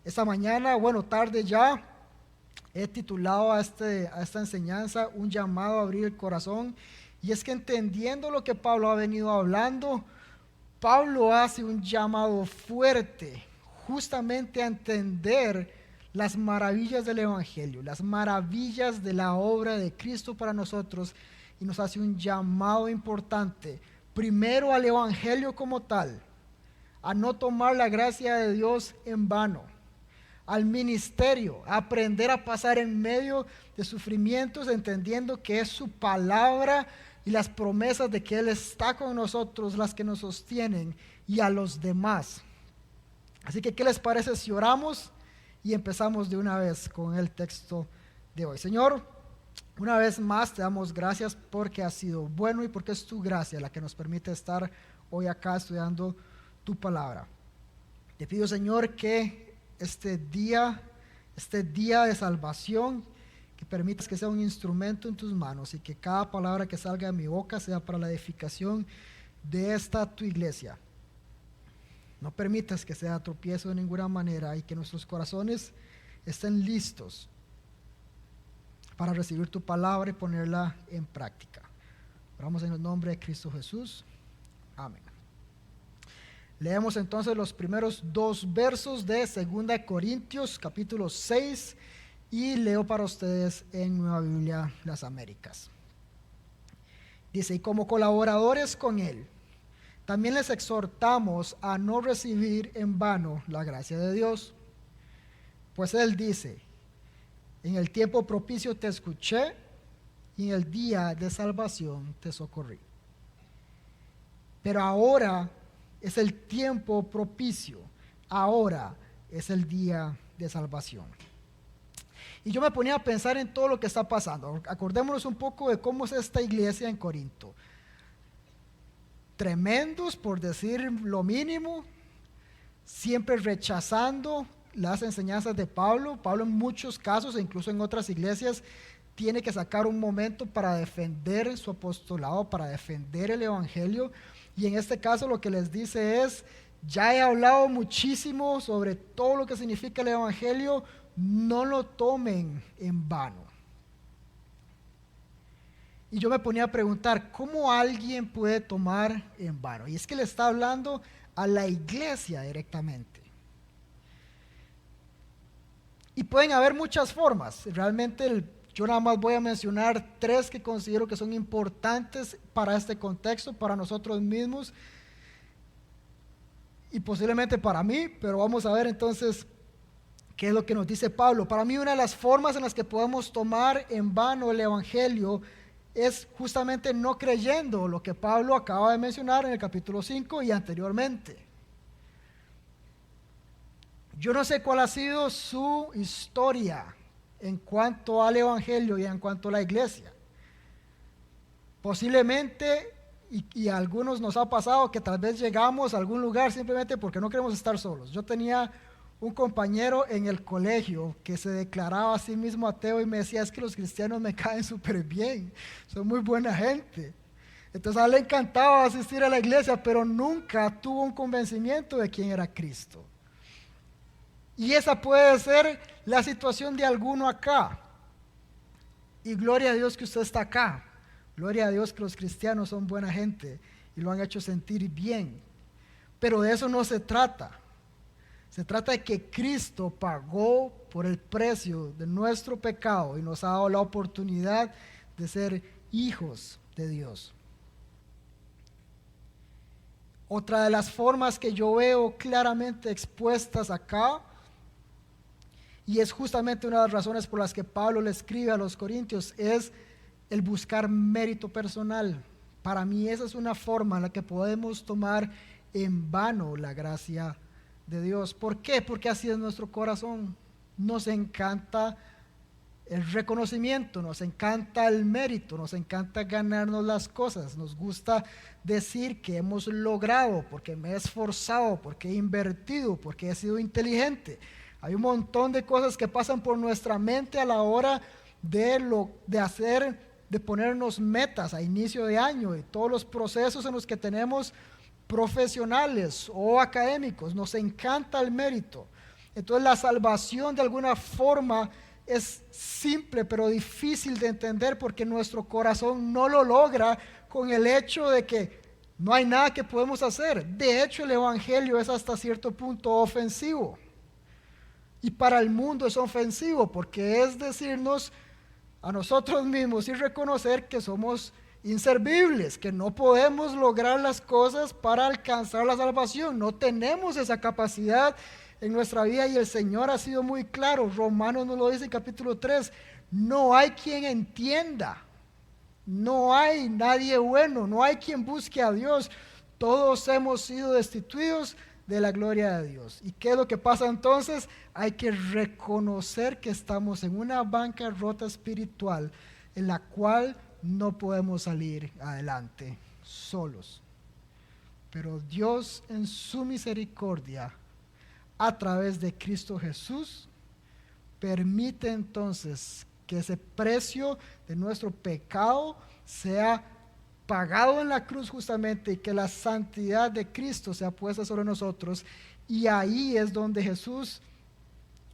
Esta mañana, tarde ya, he titulado a esta enseñanza un llamado a abrir el corazón. Y es que entendiendo lo que Pablo ha venido hablando, Pablo hace un llamado fuerte justamente a entender las maravillas del Evangelio, las maravillas de la obra de Cristo para nosotros, y nos hace un llamado importante, primero al Evangelio como tal, a no tomar la gracia de Dios en vano, al ministerio, a aprender a pasar en medio de sufrimientos, entendiendo que es su palabra y las promesas de que Él está con nosotros las que nos sostienen, y a los demás. Así que, ¿qué les parece si oramos y empezamos de una vez con el texto de hoy? Señor, una vez más te damos gracias porque has sido bueno y porque es tu gracia la que nos permite estar hoy acá estudiando tu palabra. Te pido, Señor, que este día de salvación, que permitas que sea un instrumento en tus manos y que cada palabra que salga de mi boca sea para la edificación de esta tu iglesia. No permitas que sea tropiezo de ninguna manera, y que nuestros corazones estén listos para recibir tu palabra y ponerla en práctica. Oramos en el nombre de Cristo Jesús. Amén. Leemos entonces los primeros 2 versos de 2 Corintios capítulo 6, y leo para ustedes en Nueva Biblia Las Américas. Dice: y como colaboradores con Él, también les exhortamos a no recibir en vano la gracia de Dios. Pues Él dice: en el tiempo propicio te escuché, y en el día de salvación te socorrí. Pero ahora es el tiempo propicio, ahora es el día de salvación. Y yo me ponía a pensar en todo lo que está pasando. Acordémonos un poco de cómo es esta iglesia en Corinto. Tremendos, por decir lo mínimo, siempre rechazando las enseñanzas de Pablo. Pablo en muchos casos, e incluso en otras iglesias, tiene que sacar un momento para defender su apostolado, para defender el Evangelio. Y en este caso lo que les dice es: ya he hablado muchísimo sobre todo lo que significa el Evangelio, no lo tomen en vano. Y yo me ponía a preguntar, ¿cómo alguien puede tomar en vano? Y es que le está hablando a la iglesia directamente. Y pueden haber muchas formas. Realmente yo nada más voy a mencionar 3 que considero que son importantes para este contexto, para nosotros mismos y posiblemente para mí. Pero vamos a ver entonces qué es lo que nos dice Pablo. Para mí, una de las formas en las que podemos tomar en vano el Evangelio es justamente no creyendo lo que Pablo acaba de mencionar en el capítulo 5 y anteriormente. Yo no sé cuál ha sido su historia en cuanto al Evangelio y en cuanto a la iglesia. Posiblemente, y a algunos nos ha pasado, que tal vez llegamos a algún lugar simplemente porque no queremos estar solos. Yo tenía un compañero en el colegio que se declaraba a sí mismo ateo y me decía: es que los cristianos me caen súper bien, son muy buena gente. Entonces a él le encantaba asistir a la iglesia, pero nunca tuvo un convencimiento de quién era Cristo. Y esa puede ser la situación de alguno acá. Y gloria a Dios que usted está acá. Gloria a Dios que los cristianos son buena gente y lo han hecho sentir bien. Pero de eso no se trata. Se trata de que Cristo pagó por el precio de nuestro pecado y nos ha dado la oportunidad de ser hijos de Dios. Otra de las formas que yo veo claramente expuestas acá, y es justamente una de las razones por las que Pablo le escribe a los Corintios, es el buscar mérito personal. Para mí esa es una forma en la que podemos tomar en vano la gracia de Dios. ¿Por qué? Porque así es nuestro corazón. Nos encanta el reconocimiento, nos encanta el mérito, nos encanta ganarnos las cosas, nos gusta decir que hemos logrado, porque me he esforzado, porque he invertido, porque he sido inteligente. Hay un montón de cosas que pasan por nuestra mente a la hora de ponernos metas a inicio de año, y todos los procesos en los que tenemos profesionales o académicos. Nos encanta el mérito. Entonces la salvación de alguna forma es simple pero difícil de entender porque nuestro corazón no lo logra con el hecho de que no hay nada que podemos hacer. De hecho, el evangelio es hasta cierto punto ofensivo. Y para el mundo es ofensivo porque es decirnos a nosotros mismos y reconocer que somos inservibles, que no podemos lograr las cosas para alcanzar la salvación. No tenemos esa capacidad en nuestra vida y el Señor ha sido muy claro. Romanos nos lo dice en capítulo 3. No hay quien entienda. No hay nadie bueno, no hay quien busque a Dios. Todos hemos sido destituidos de la gloria de Dios. ¿Y qué es lo que pasa entonces? Hay que reconocer que estamos en una bancarrota espiritual en la cual no podemos salir adelante solos. Pero Dios en su misericordia, a través de Cristo Jesús, permite entonces que ese precio de nuestro pecado sea pagado en la cruz justamente y que la santidad de Cristo sea puesta sobre nosotros. Y ahí es donde Jesús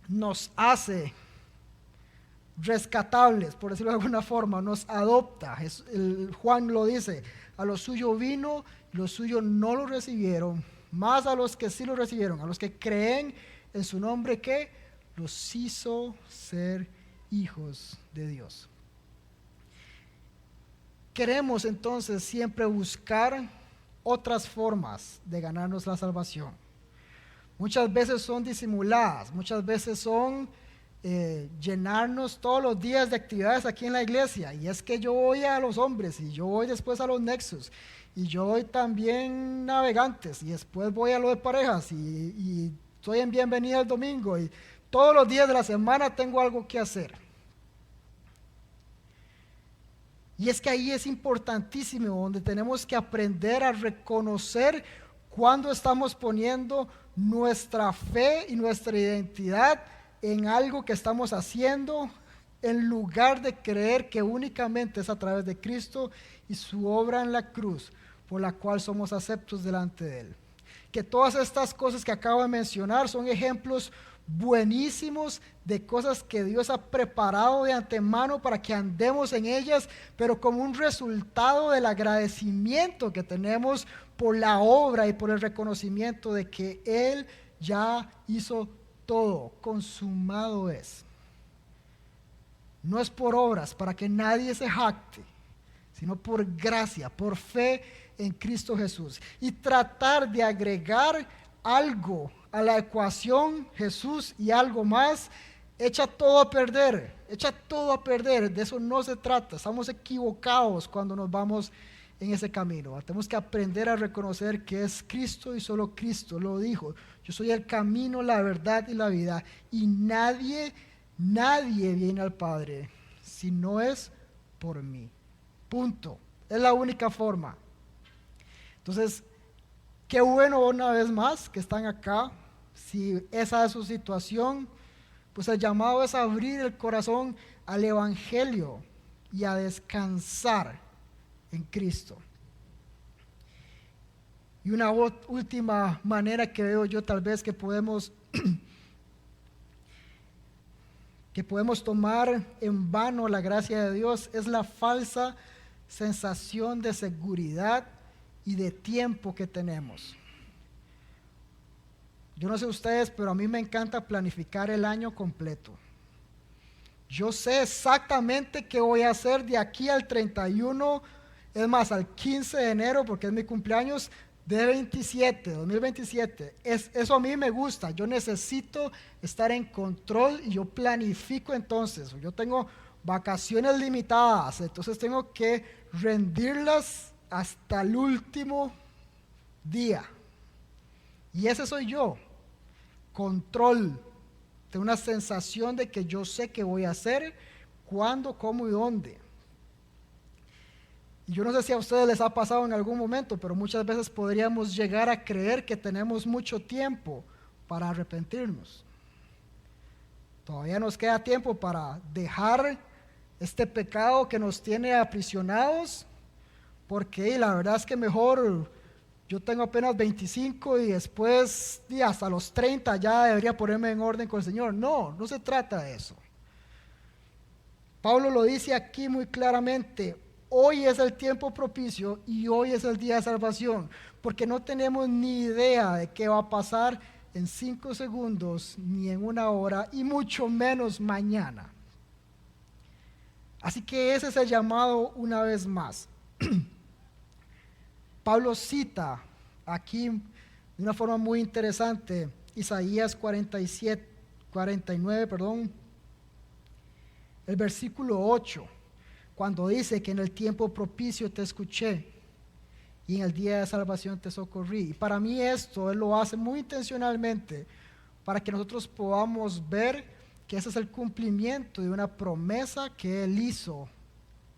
nos hace rescatables, por decirlo de alguna forma, nos adopta. Juan lo dice, a los suyos vino, los suyos no lo recibieron, más a los que sí lo recibieron, a los que creen en su nombre, que los hizo ser hijos de Dios. Queremos entonces siempre buscar otras formas de ganarnos la salvación. Muchas veces son disimuladas, muchas veces son llenarnos todos los días de actividades aquí en la iglesia. Y es que yo voy a los hombres y yo voy después a los nexos y yo voy también navegantes y después voy a lo de parejas y estoy en bienvenida el domingo y todos los días de la semana tengo algo que hacer. Y es que ahí es importantísimo, donde tenemos que aprender a reconocer cuando estamos poniendo nuestra fe y nuestra identidad en algo que estamos haciendo, en lugar de creer que únicamente es a través de Cristo y su obra en la cruz, por la cual somos aceptos delante de Él. Que todas estas cosas que acabo de mencionar son ejemplos buenísimos de cosas que Dios ha preparado de antemano para que andemos en ellas, pero como un resultado del agradecimiento que tenemos por la obra y por el reconocimiento de que Él ya hizo todo, consumado es. No es por obras para que nadie se jacte, sino por gracia, por fe en Cristo Jesús. Y tratar de agregar algo a la ecuación, Jesús y algo más, echa todo a perder, de eso no se trata. Estamos equivocados cuando nos vamos en ese camino. Tenemos que aprender a reconocer que es Cristo y solo Cristo lo dijo. Yo soy el camino, la verdad y la vida, y nadie viene al Padre si no es por mí. Punto. Es la única forma. Entonces, qué bueno una vez más que están acá. Si esa es su situación, pues el llamado es abrir el corazón al Evangelio y a descansar en Cristo. Y una última manera que veo yo tal vez que podemos tomar en vano la gracia de Dios es la falsa sensación de seguridad y de tiempo que tenemos. Yo no sé ustedes, pero a mí me encanta planificar el año completo. Yo sé exactamente qué voy a hacer de aquí al 31, es más, al 15 de enero, porque es mi cumpleaños, de 2027. Eso a mí me gusta. Yo necesito estar en control y yo planifico entonces. Yo tengo vacaciones limitadas, entonces tengo que rendirlas hasta el último día. Y ese soy yo. Control. Tengo una sensación de que yo sé qué voy a hacer, cuándo, cómo y dónde. Y yo no sé si a ustedes les ha pasado en algún momento, pero muchas veces podríamos llegar a creer que tenemos mucho tiempo para arrepentirnos. Todavía nos queda tiempo para dejar este pecado que nos tiene aprisionados, porque la verdad es que mejor yo tengo apenas 25 y después hasta los 30 ya debería ponerme en orden con el Señor. No, no se trata de eso. Pablo lo dice aquí muy claramente: hoy es el tiempo propicio y hoy es el día de salvación, porque no tenemos ni idea de qué va a pasar en 5 segundos, ni en 1 hora, y mucho menos mañana. Así que ese es el llamado una vez más. Pablo cita aquí de una forma muy interesante Isaías 49, el versículo 8, cuando dice que en el tiempo propicio te escuché y en el día de salvación te socorrí. Y para mí esto él lo hace muy intencionalmente para que nosotros podamos ver que ese es el cumplimiento de una promesa que él hizo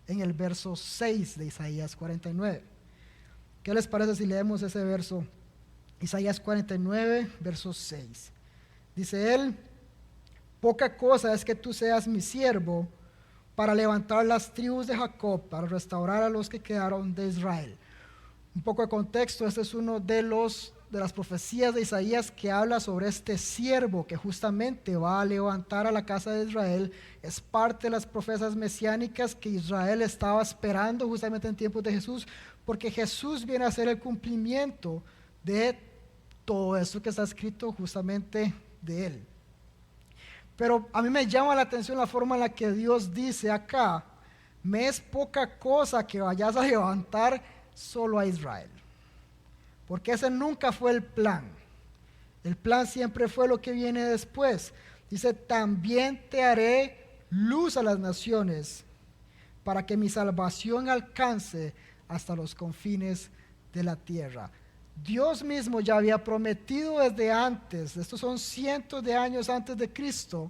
en el verso 6 de Isaías 49. ¿Qué les parece si leemos ese verso? Isaías 49, verso 6. Dice él: poca cosa es que tú seas mi siervo para levantar las tribus de Jacob, para restaurar a los que quedaron de Israel. Un poco de contexto: este es uno de las profecías de Isaías que habla sobre este siervo que justamente va a levantar a la casa de Israel. Es parte de las profecías mesiánicas que Israel estaba esperando justamente en tiempos de Jesús, porque Jesús viene a ser el cumplimiento de todo eso que está escrito justamente de él. Pero a mí me llama la atención la forma en la que Dios dice acá: me es poca cosa que vayas a levantar solo a Israel. Porque ese nunca fue el plan. El plan siempre fue lo que viene después. Dice: también te haré luz a las naciones, para que mi salvación alcance hasta los confines de la tierra. Dios mismo ya había prometido desde antes, estos son cientos de años antes de Cristo,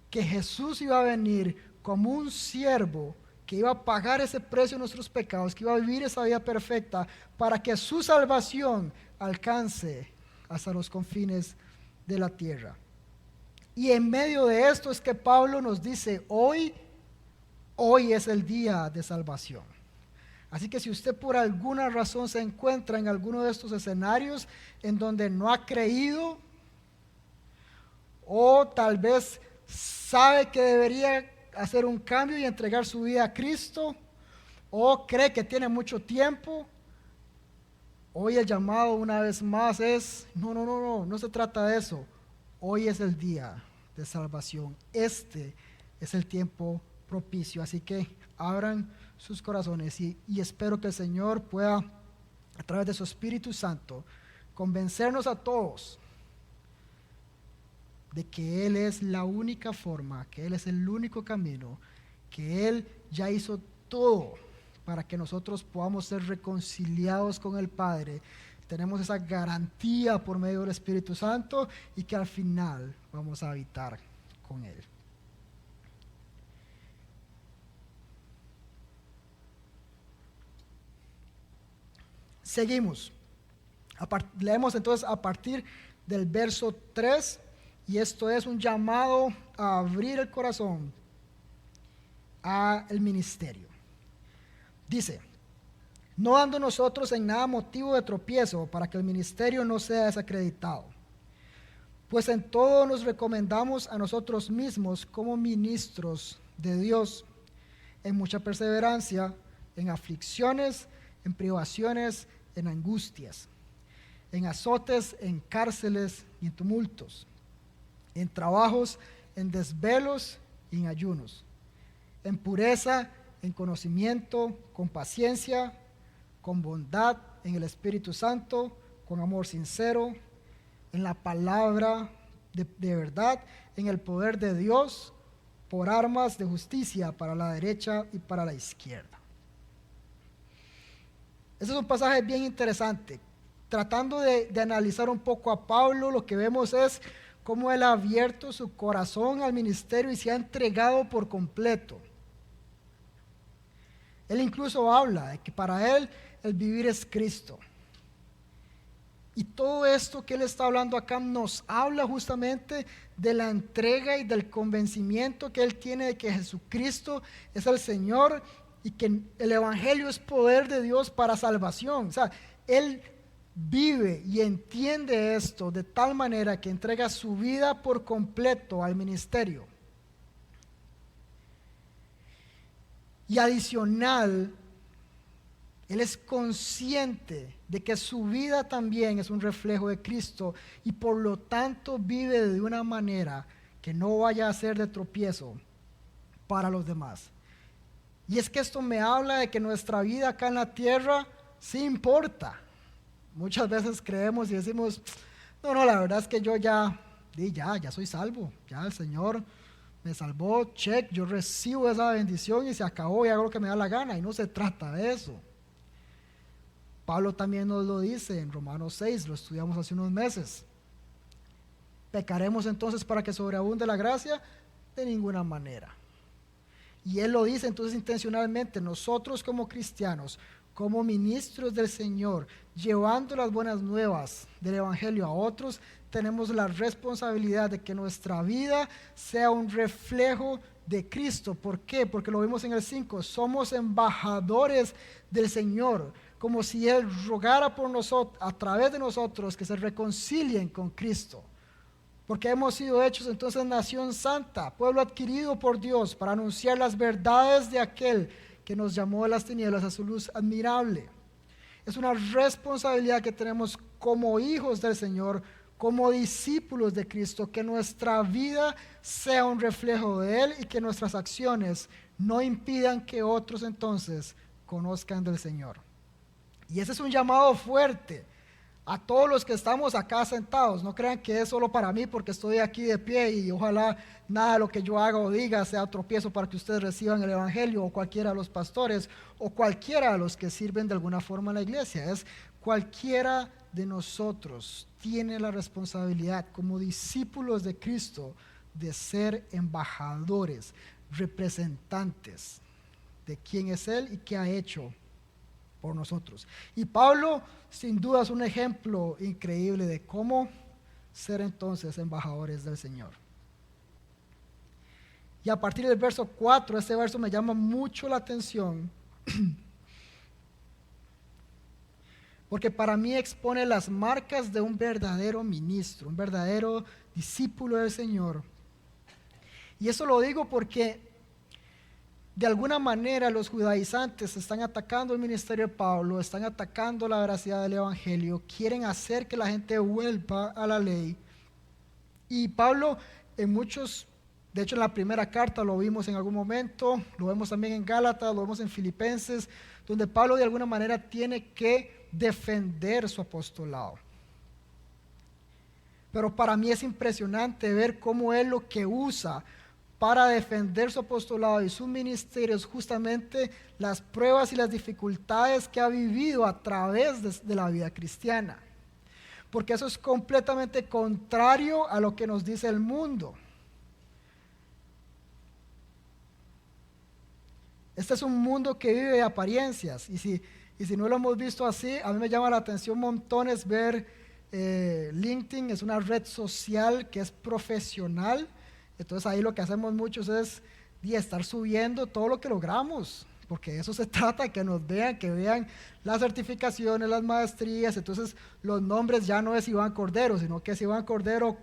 que Jesús iba a venir como un siervo que iba a pagar ese precio de nuestros pecados, que iba a vivir esa vida perfecta para que su salvación alcance hasta los confines de la tierra. Y en medio de esto es que Pablo nos dice: hoy es el día de salvación. Así que si usted por alguna razón se encuentra en alguno de estos escenarios en donde no ha creído, o tal vez sabe que debería hacer un cambio y entregar su vida a Cristo, o cree que tiene mucho tiempo, hoy el llamado una vez más es: no se trata de eso. Hoy es el día de salvación. Este es el tiempo propicio. Así que abran sus corazones y espero que el Señor pueda, a través de su Espíritu Santo, convencernos a todos de que Él es la única forma, que Él es el único camino, que Él ya hizo todo para que nosotros podamos ser reconciliados con el Padre. Tenemos esa garantía por medio del Espíritu Santo y que al final vamos a habitar con Él. Seguimos. Leemos entonces a partir del verso 3, y esto es un llamado a abrir el corazón al ministerio. Dice: no dando nosotros en nada motivo de tropiezo para que el ministerio no sea desacreditado, pues en todo nos recomendamos a nosotros mismos como ministros de Dios, en mucha perseverancia, en aflicciones, en privaciones, en angustias, en azotes, en cárceles y en tumultos, en trabajos, en desvelos y en ayunos, en pureza, en conocimiento, con paciencia, con bondad, en el Espíritu Santo, con amor sincero, en la palabra de verdad, en el poder de Dios, por armas de justicia para la derecha y para la izquierda. Ese es un pasaje bien interesante. Tratando de analizar un poco a Pablo, lo que vemos es cómo él ha abierto su corazón al ministerio y se ha entregado por completo. Él incluso habla de que para él el vivir es Cristo. Y todo esto que él está hablando acá nos habla justamente de la entrega y del convencimiento que él tiene de que Jesucristo es el Señor y que el Evangelio es poder de Dios para salvación. O sea, él vive y entiende esto de tal manera que entrega su vida por completo al ministerio. Y adicional, él es consciente de que su vida también es un reflejo de Cristo y por lo tanto vive de una manera que no vaya a ser de tropiezo para los demás. Y es que esto me habla de que nuestra vida acá en la tierra sí importa. Muchas veces creemos y decimos, no, la verdad es que yo ya soy salvo, ya el Señor me salvó, check, yo recibo esa bendición y se acabó y hago lo que me da la gana. Y no se trata de eso. Pablo también nos lo dice en Romanos 6, lo estudiamos hace unos meses. ¿Pecaremos entonces para que sobreabunde la gracia? De ninguna manera. Y él lo dice entonces intencionalmente, nosotros como cristianos, como ministros del Señor, llevando las buenas nuevas del Evangelio a otros, tenemos la responsabilidad de que nuestra vida sea un reflejo de Cristo. ¿Por qué? Porque lo vimos en el 5, somos embajadores del Señor, como si Él rogara por nosotros, a través de nosotros, que se reconcilien con Cristo. Porque hemos sido hechos entonces nación santa, pueblo adquirido por Dios para anunciar las verdades de aquel que nos llamó de las tinieblas a su luz admirable. Es una responsabilidad que tenemos como hijos del Señor, como discípulos de Cristo, que nuestra vida sea un reflejo de Él y que nuestras acciones no impidan que otros entonces conozcan del Señor. Y ese es un llamado fuerte a todos los que estamos acá sentados. No crean que es solo para mí porque estoy aquí de pie y ojalá nada de lo que yo haga o diga sea tropiezo para que ustedes reciban el Evangelio, o cualquiera de los pastores o cualquiera de los que sirven de alguna forma en la iglesia. Es cualquiera de nosotros tiene la responsabilidad como discípulos de Cristo de ser embajadores, representantes de quién es Él y qué ha hecho por nosotros. Y Pablo sin duda es un ejemplo increíble de cómo ser entonces embajadores del Señor. Y a partir del verso 4, este verso me llama mucho la atención porque para mí expone las marcas de un verdadero ministro, un verdadero discípulo del Señor. Y eso lo digo porque de alguna manera los judaizantes están atacando el ministerio de Pablo, están atacando la veracidad del Evangelio, quieren hacer que la gente vuelva a la ley. Y Pablo en muchos, de hecho en la primera carta lo vimos en algún momento, lo vemos también en Gálatas, lo vemos en Filipenses, donde Pablo de alguna manera tiene que defender su apostolado. Pero para mí es impresionante ver cómo él lo que usa para defender su apostolado y su ministerio es justamente las pruebas y las dificultades que ha vivido a través de la vida cristiana. Porque eso es completamente contrario a lo que nos dice el mundo. Este es un mundo que vive de apariencias y si no lo hemos visto así, a mí me llama la atención montones ver LinkedIn. Es una red social que es profesional. Entonces ahí lo que hacemos muchos es estar subiendo todo lo que logramos, porque de eso se trata, que nos vean, que vean las certificaciones, las maestrías. Entonces los nombres ya no es Iván Cordero, sino que es Iván Cordero,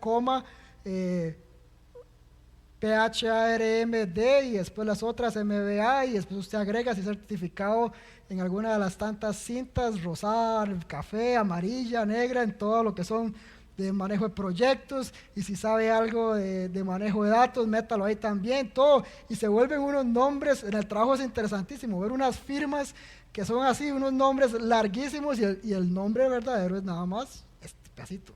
PHARMD y después las otras MBA, y después usted agrega si es certificado en alguna de las tantas cintas, rosada, café, amarilla, negra, en todo lo que son de manejo de proyectos, y si sabe algo de manejo de datos, métalo ahí también, todo, y se vuelven unos nombres. En el trabajo es interesantísimo ver unas firmas que son así, unos nombres larguísimos, y el nombre verdadero es nada más este pedacito.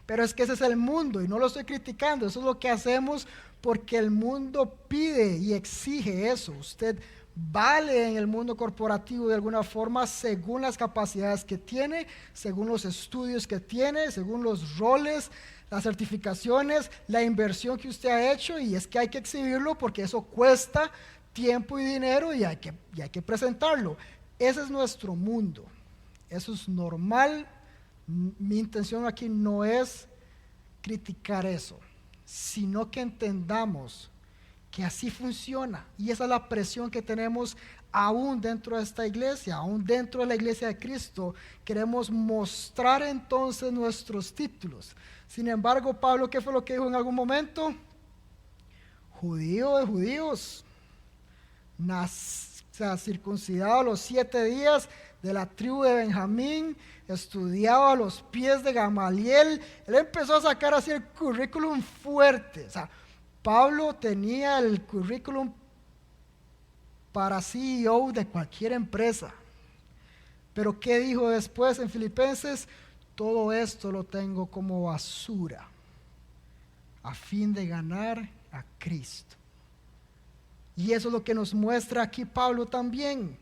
Pero es que ese es el mundo, y no lo estoy criticando, eso es lo que hacemos porque el mundo pide y exige eso. Usted vale en el mundo corporativo de alguna forma según las capacidades que tiene, según los estudios que tiene, según los roles, las certificaciones, la inversión que usted ha hecho, y es que hay que exhibirlo porque eso cuesta tiempo y dinero y hay que presentarlo. Ese es nuestro mundo, eso es normal. Mi intención aquí no es criticar eso, sino que entendamos que así funciona, y esa es la presión que tenemos aún dentro de esta iglesia, aún dentro de la iglesia de Cristo, queremos mostrar entonces nuestros títulos. Sin embargo, Pablo, ¿qué fue lo que dijo en algún momento? Judío de judíos, circuncidado a los 7 días, de la tribu de Benjamín, estudiado a los pies de Gamaliel. Él empezó a sacar así el currículum fuerte. O sea, Pablo tenía el currículum para CEO de cualquier empresa. Pero ¿qué dijo después en Filipenses? Todo esto lo tengo como basura a fin de ganar a Cristo. Y eso es lo que nos muestra aquí Pablo también.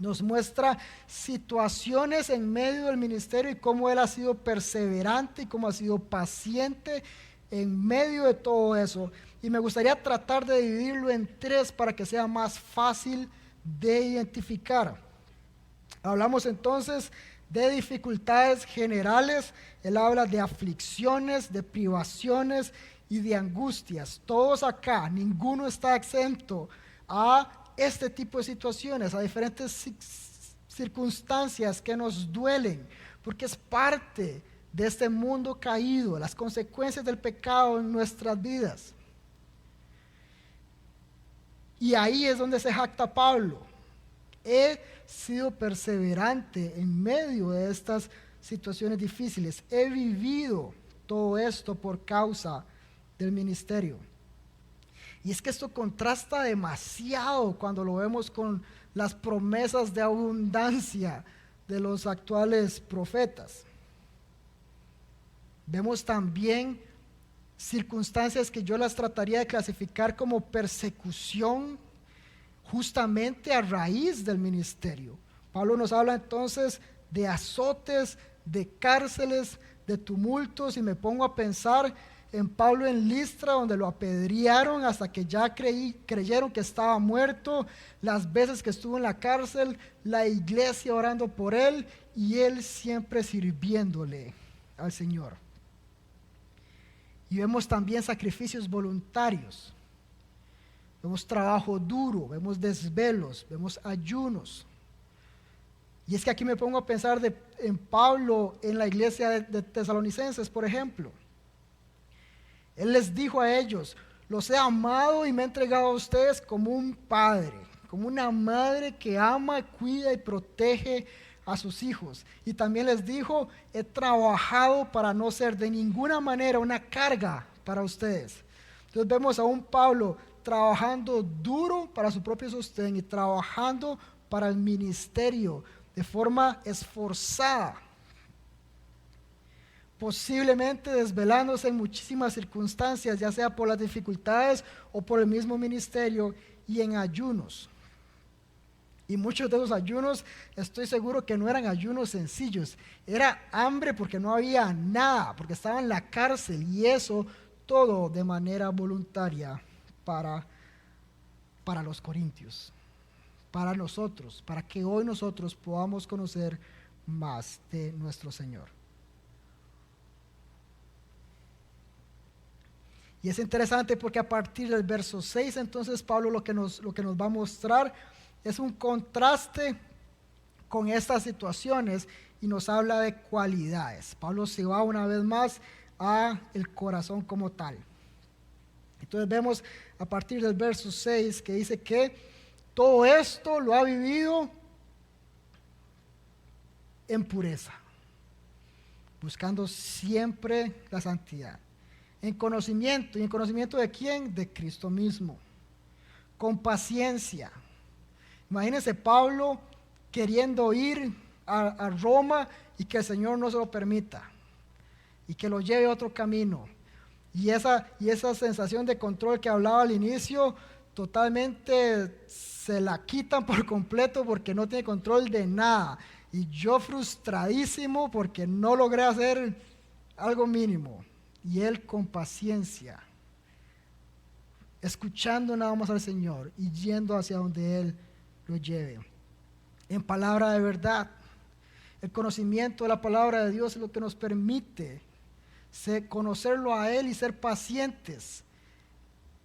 Nos muestra situaciones en medio del ministerio y cómo él ha sido perseverante y cómo ha sido paciente en medio de todo eso. Y me gustaría tratar de dividirlo en 3 para que sea más fácil de identificar. Hablamos entonces de dificultades generales. Él habla de aflicciones, de privaciones y de angustias. Todos acá, ninguno está exento a este tipo de situaciones, a diferentes circunstancias que nos duelen, porque es parte de este mundo caído, las consecuencias del pecado en nuestras vidas. Y ahí es donde se jacta Pablo. He sido perseverante en medio de estas situaciones difíciles. He vivido todo esto por causa del ministerio. Y es que esto contrasta demasiado cuando lo vemos con las promesas de abundancia de los actuales profetas. Vemos también circunstancias que yo las trataría de clasificar como persecución justamente a raíz del ministerio. Pablo nos habla entonces de azotes, de cárceles, de tumultos, y me pongo a pensar en Pablo en Listra, donde lo apedrearon hasta que ya creyeron que estaba muerto, las veces que estuvo en la cárcel, la iglesia orando por él y él siempre sirviéndole al Señor. Y vemos también sacrificios voluntarios, vemos trabajo duro, vemos desvelos, vemos ayunos. Y es que aquí me pongo a pensar en Pablo en la iglesia de Tesalonicenses, por ejemplo. Él les dijo a ellos: los he amado y me he entregado a ustedes como un padre, como una madre que ama, cuida y protege a sus hijos. Y también les dijo: he trabajado para no ser de ninguna manera una carga para ustedes. Entonces vemos a un Pablo trabajando duro para su propio sostén y trabajando para el ministerio de forma esforzada, posiblemente desvelándose en muchísimas circunstancias, ya sea por las dificultades o por el mismo ministerio, y en ayunos. Y muchos de esos ayunos, estoy seguro que no eran ayunos sencillos. Era hambre porque no había nada, porque estaba en la cárcel, y eso todo de manera voluntaria para los corintios, para nosotros, para que hoy nosotros podamos conocer más de nuestro Señor. Y es interesante porque a partir del verso 6, entonces Pablo lo que nos va a mostrar es un contraste con estas situaciones y nos habla de cualidades. Pablo se va una vez más a el corazón como tal. Entonces vemos a partir del verso 6 que dice que todo esto lo ha vivido en pureza, buscando siempre la santidad. En conocimiento. ¿Y en conocimiento de quién? De Cristo mismo. Con paciencia. Imagínense Pablo queriendo ir a Roma y que el Señor no se lo permita y que lo lleve a otro camino. Y esa sensación de control que hablaba al inicio, totalmente se la quitan por completo porque no tiene control de nada. Y yo frustradísimo porque no logré hacer algo mínimo. Y él con paciencia, escuchando nada más al Señor y yendo hacia donde Él lo lleve. En palabra de verdad, el conocimiento de la palabra de Dios es lo que nos permite conocerlo a Él y ser pacientes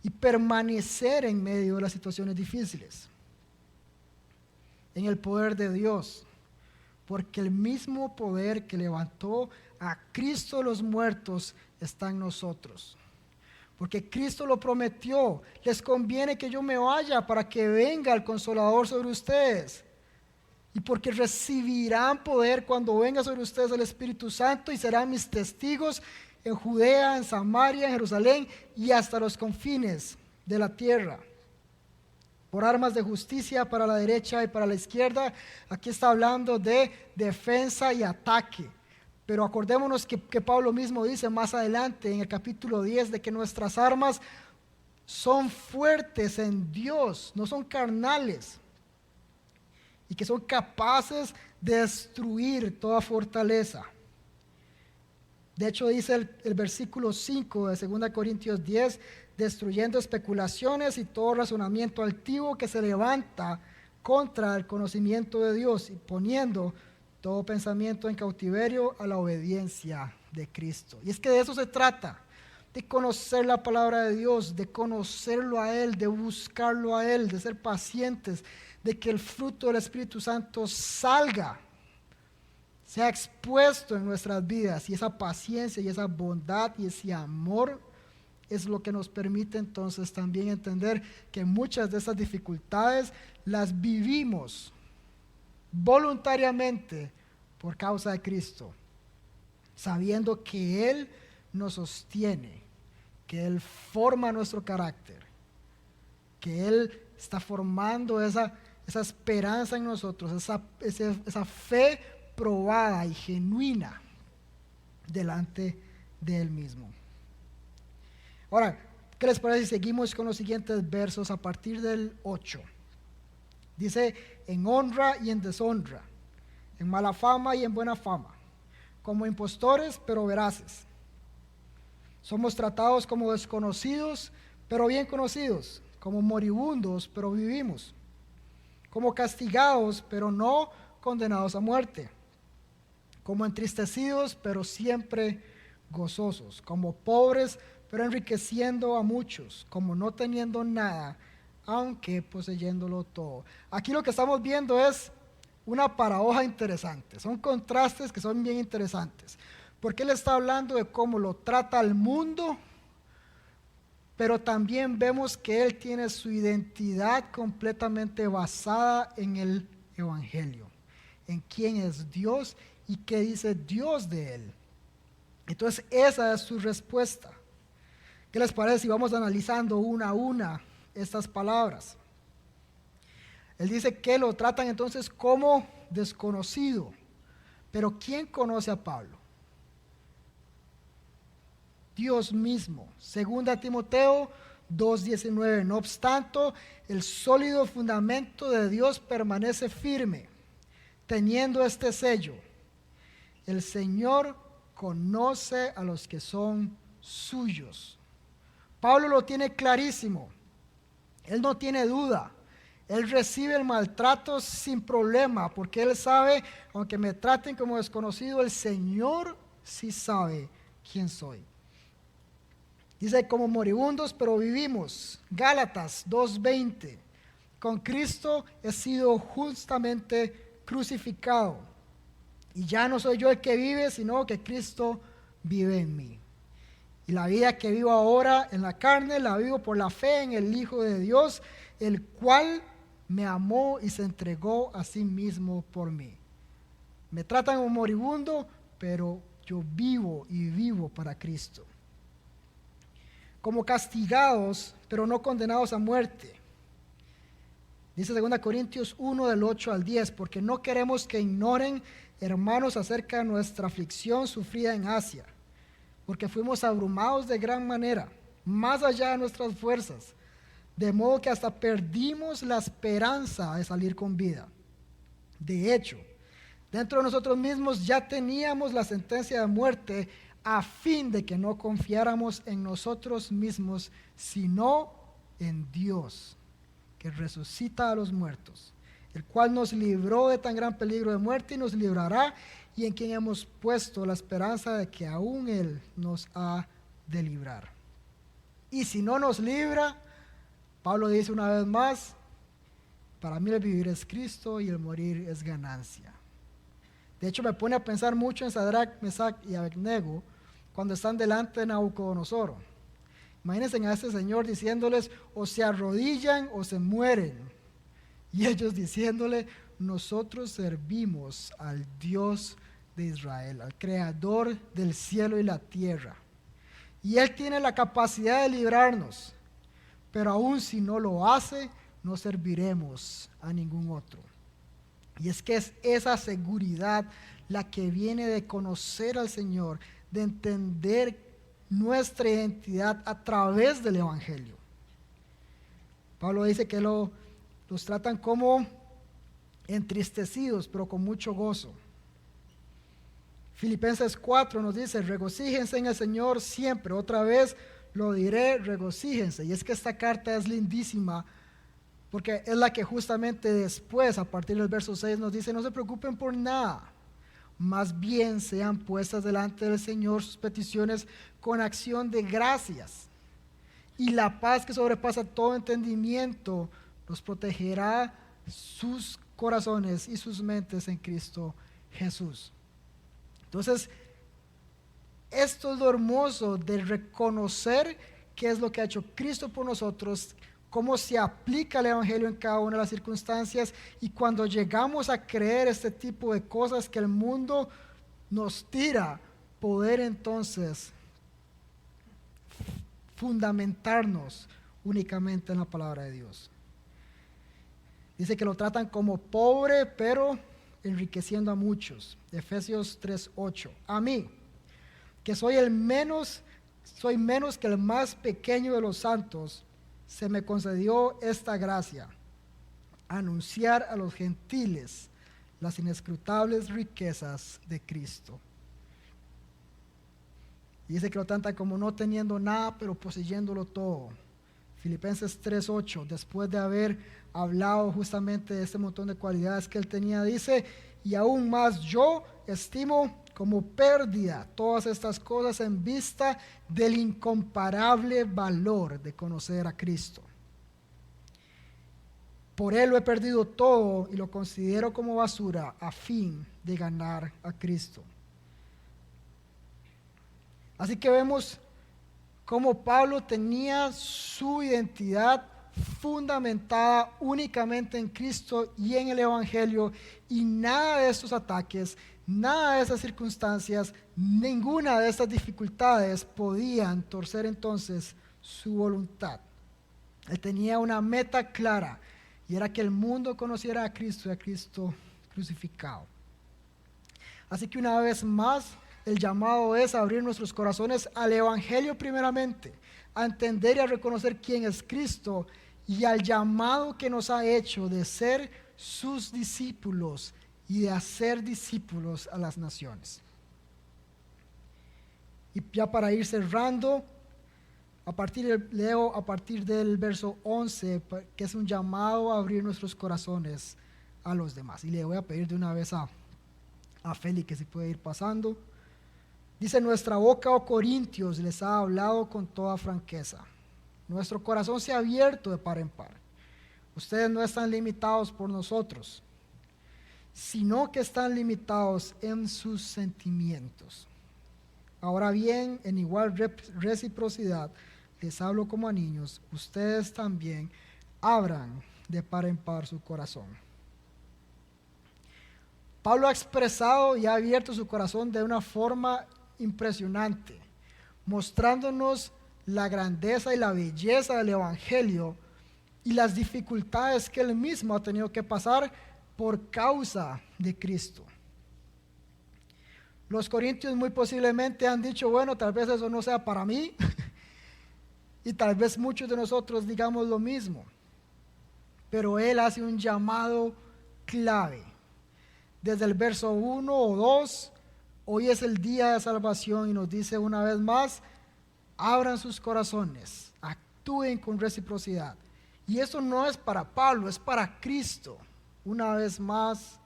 y permanecer en medio de las situaciones difíciles. en el poder de Dios, porque el mismo poder que levantó a Cristo de los muertos está en nosotros. Porque Cristo lo prometió, les conviene que yo me vaya para que venga el Consolador sobre ustedes. Y porque recibirán poder cuando venga sobre ustedes el Espíritu Santo y serán mis testigos en Judea, en Samaria, en Jerusalén y hasta los confines de la tierra. Por armas de justicia para la derecha y para la izquierda. Aquí está hablando de defensa y ataque. Pero acordémonos que Pablo mismo dice más adelante en el capítulo 10 de que nuestras armas son fuertes en Dios, no son carnales. Y que son capaces de destruir toda fortaleza. De hecho dice el versículo 5 de 2 Corintios 10, destruyendo especulaciones y todo razonamiento altivo que se levanta contra el conocimiento de Dios y poniendo todo pensamiento en cautiverio a la obediencia de Cristo. Y es que de eso se trata, de conocer la palabra de Dios, de conocerlo a Él, de buscarlo a Él, de ser pacientes, de que el fruto del Espíritu Santo salga, sea expuesto en nuestras vidas, y esa paciencia y esa bondad y ese amor es lo que nos permite entonces también entender que muchas de esas dificultades las vivimos voluntariamente por causa de Cristo, sabiendo que Él nos sostiene, que Él forma nuestro carácter, que Él está formando esa esperanza en nosotros, esa fe probada y genuina delante de Él mismo. Ahora, ¿qué les parece si seguimos con los siguientes versos a partir del 8? Dice, en honra y en deshonra, en mala fama y en buena fama, como impostores pero veraces. Somos tratados como desconocidos pero bien conocidos, como moribundos pero vivimos, como castigados pero no condenados a muerte, como entristecidos pero siempre gozosos, como pobres pero enriqueciendo a muchos, como no teniendo nada, aunque poseyéndolo todo. Aquí lo que estamos viendo es una paradoja interesante, son contrastes que son bien interesantes, porque él está hablando de cómo lo trata el mundo, pero también vemos que él tiene su identidad completamente basada en el Evangelio, en quién es Dios y qué dice Dios de él. Entonces esa es su respuesta. ¿Qué les parece si vamos analizando una a una estas palabras? Él dice que lo tratan entonces como desconocido. Pero ¿quién conoce a Pablo? Dios mismo. Segunda Timoteo 2:19. No obstante, el sólido fundamento de Dios permanece firme, teniendo este sello: el Señor conoce a los que son suyos. Pablo lo tiene clarísimo. Él no tiene duda. Él recibe el maltrato sin problema, porque él sabe, aunque me traten como desconocido, el Señor sí sabe quién soy. Dice, como moribundos, pero vivimos. Gálatas 2:20. Con Cristo he sido justamente crucificado. Y ya no soy yo el que vive, sino que Cristo vive en mí. Y la vida que vivo ahora en la carne, la vivo por la fe en el Hijo de Dios, el cual me amó y se entregó a sí mismo por mí. Me tratan como moribundo, pero yo vivo y vivo para Cristo. Como castigados, pero no condenados a muerte. Dice 2 Corintios 1 del 8 al 10, porque no queremos que ignoren, hermanos, acerca de nuestra aflicción sufrida en Asia, porque fuimos abrumados de gran manera, más allá de nuestras fuerzas, de modo que hasta perdimos la esperanza de salir con vida. De hecho, dentro de nosotros mismos ya teníamos la sentencia de muerte, a fin de que no confiáramos en nosotros mismos, sino en Dios, que resucita a los muertos, el cual nos libró de tan gran peligro de muerte y nos librará, y en quien hemos puesto la esperanza de que aún Él nos ha de librar. Y si no nos libra, Pablo dice una vez más, Para mí el vivir es Cristo y el morir es ganancia. De hecho, me pone a pensar mucho en Sadrach, Mesach y Abednego cuando están delante de Nabucodonosor. Imagínense a este señor diciéndoles, o se arrodillan o se mueren. Y ellos diciéndole, nosotros servimos al Dios de Israel, al creador del cielo y la tierra. Y Él tiene la capacidad de librarnos, pero aun si no lo hace, no serviremos a ningún otro. Y es que es esa seguridad la que viene de conocer al Señor, de entender nuestra identidad a través del Evangelio. Pablo dice que los tratan como entristecidos, pero con mucho gozo. Filipenses 4 nos dice, regocíjense en el Señor siempre. Otra vez lo diré, regocíjense. Y es que esta carta es lindísima, porque es la que justamente después, a partir del verso 6, nos dice, no se preocupen por nada. Más bien sean puestas delante del Señor sus peticiones con acción de gracias. Y la paz que sobrepasa todo entendimiento los protegerá sus corazones y sus mentes en Cristo Jesús. Entonces, esto es lo hermoso de reconocer qué es lo que ha hecho Cristo por nosotros, cómo se aplica el Evangelio en cada una de las circunstancias, y cuando llegamos a creer este tipo de cosas que el mundo nos tira, poder entonces fundamentarnos únicamente en la palabra de Dios. Dice que lo tratan como pobre, pero enriqueciendo a muchos. Efesios 3:8. A mí, que soy menos que el más pequeño de los santos, se me concedió esta gracia, anunciar a los gentiles las inescrutables riquezas de Cristo. Y dice que lo trata como no teniendo nada, pero poseyéndolo todo. Filipenses 3:8, después de haber hablado justamente de este montón de cualidades que él tenía, dice, y aún más yo estimo como pérdida todas estas cosas en vista del incomparable valor de conocer a Cristo. Por él lo he perdido todo y lo considero como basura a fin de ganar a Cristo. Así que vemos cómo Pablo tenía su identidad fundamentada únicamente en Cristo y en el Evangelio, y nada de estos ataques, nada de esas circunstancias, ninguna de estas dificultades podían torcer entonces su voluntad. Él tenía una meta clara, y era que el mundo conociera a Cristo y a Cristo crucificado. Así que una vez más, el llamado es abrir nuestros corazones al Evangelio primeramente, a entender y a reconocer quién es Cristo, y al llamado que nos ha hecho de ser sus discípulos y de hacer discípulos a las naciones. Y ya para ir cerrando, leo a partir del verso 11, que es un llamado a abrir nuestros corazones a los demás. Y le voy a pedir de una vez a Félix que si puede ir pasando. Dice, nuestra boca, oh Corintios, les ha hablado con toda franqueza. Nuestro corazón se ha abierto de par en par. Ustedes no están limitados por nosotros, sino que están limitados en sus sentimientos. Ahora bien, en igual reciprocidad, les hablo como a niños, ustedes también abran de par en par su corazón. Pablo ha expresado y ha abierto su corazón de una forma impresionante, mostrándonos la grandeza y la belleza del Evangelio y las dificultades que él mismo ha tenido que pasar por causa de Cristo. Los corintios muy posiblemente han dicho, bueno, tal vez eso no sea para mí, y tal vez muchos de nosotros digamos lo mismo, pero él hace un llamado clave. Desde el verso 1 o 2, hoy es el día de salvación, y nos dice una vez más, abran sus corazones, actúen con reciprocidad. Y eso no es para Pablo, es para Cristo. Una vez más,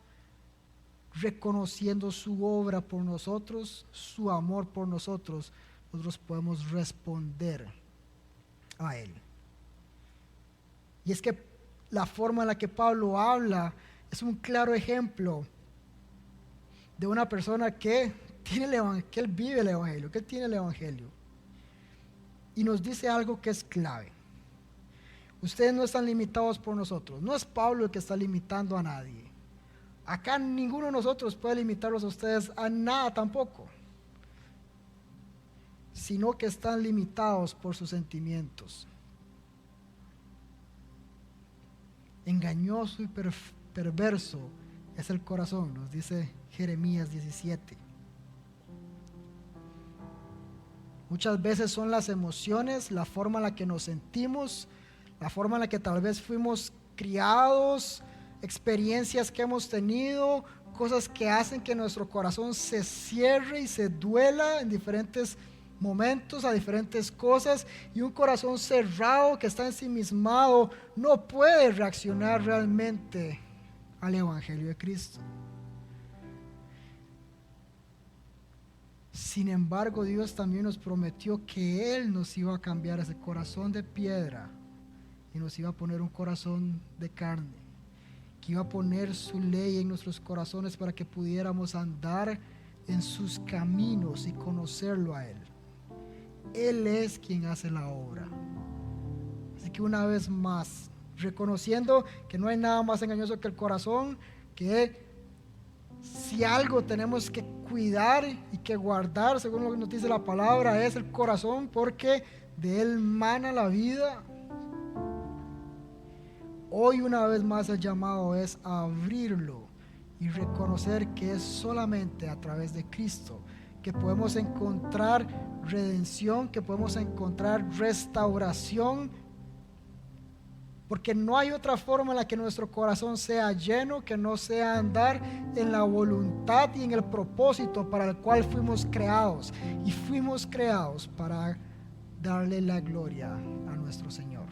reconociendo su obra por nosotros, su amor por nosotros, nosotros podemos responder a Él. Y es que la forma en la que Pablo habla es un claro ejemplo de una persona que que él vive el Evangelio, que él tiene el Evangelio. Y nos dice algo que es clave. Ustedes no están limitados por nosotros. No es Pablo el que está limitando a nadie. Acá ninguno de nosotros puede limitarlos a ustedes a nada tampoco, sino que están limitados por sus sentimientos. Engañoso y perverso es el corazón, nos dice Jeremías 17. Muchas veces son las emociones, la forma en la que nos sentimos, la forma en la que tal vez fuimos criados, experiencias que hemos tenido, cosas que hacen que nuestro corazón se cierre y se duela en diferentes momentos a diferentes cosas, y un corazón cerrado que está ensimismado no puede reaccionar realmente al Evangelio de Cristo. Sin embargo, Dios también nos prometió que Él nos iba a cambiar ese corazón de piedra y nos iba a poner un corazón de carne, que iba a poner su ley en nuestros corazones para que pudiéramos andar en sus caminos y conocerlo a Él. Él es quien hace la obra. Así que una vez más, reconociendo que no hay nada más engañoso que el corazón, que si algo tenemos que cuidar y que guardar, según lo que nos dice la palabra, es el corazón, porque de él mana la vida. Hoy una vez más el llamado es a abrirlo y reconocer que es solamente a través de Cristo que podemos encontrar redención, que podemos encontrar restauración, porque no hay otra forma en la que nuestro corazón sea lleno que no sea andar en la voluntad y en el propósito para el cual fuimos creados, y fuimos creados para darle la gloria a nuestro Señor.